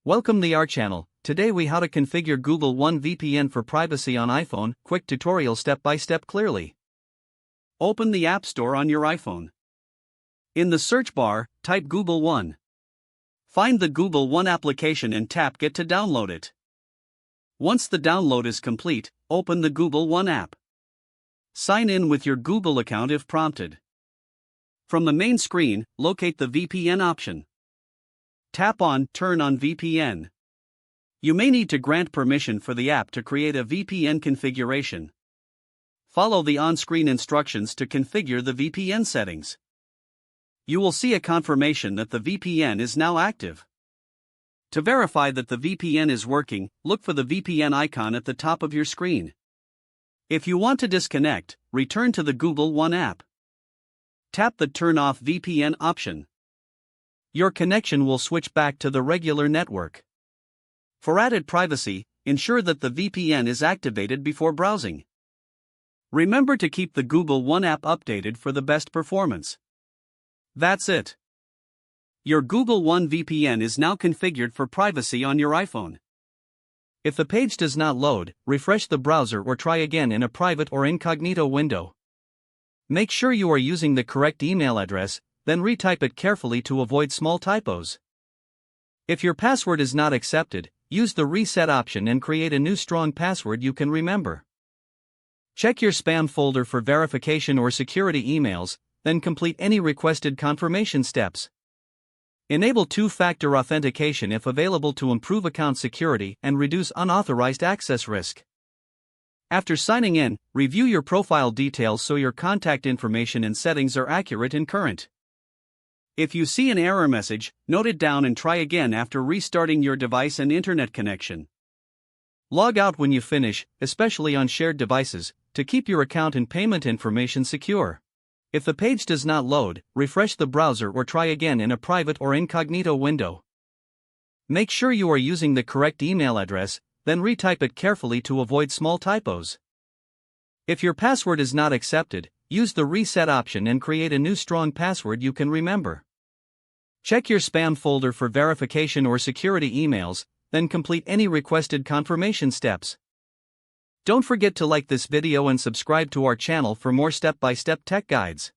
Welcome to our channel. Today we how to configure Google One VPN for privacy on iPhone. Quick tutorial step by step clearly. Open the App Store on your iPhone. In the search bar, type Google One. Find the Google One application and tap Get to download it. Once the download is complete, open the Google One app. Sign in with your Google account if prompted. From the main screen, locate the VPN option. Tap on Turn on VPN. You may need to grant permission for the app to create a VPN configuration. Follow the on-screen instructions to configure the VPN settings. You will see a confirmation that the VPN is now active. To verify that the VPN is working, look for the VPN icon at the top of your screen. If you want to disconnect, return to the Google One app. Tap the Turn off VPN option. Your connection will switch back to the regular network. For added privacy, ensure that the VPN is activated before browsing. Remember to keep the Google One app updated for the best performance. That's it. Your Google One VPN is now configured for privacy on your iPhone. If the page does not load, refresh the browser or try again in a private or incognito window. Make sure you are using the correct email address, then retype it carefully to avoid small typos. If your password is not accepted, use the reset option and create a new strong password you can remember. Check your spam folder for verification or security emails, then complete any requested confirmation steps. Enable two-factor authentication if available to improve account security and reduce unauthorized access risk. After signing in, review your profile details so your contact information and settings are accurate and current. If you see an error message, note it down and try again after restarting your device and internet connection. Log out when you finish, especially on shared devices, to keep your account and payment information secure. If the page does not load, refresh the browser or try again in a private or incognito window. Make sure you are using the correct email address, then retype it carefully to avoid small typos. If your password is not accepted, use the reset option and create a new strong password you can remember. Check your spam folder for verification or security emails, then complete any requested confirmation steps. Don't forget to like this video and subscribe to our channel for more step-by-step tech guides.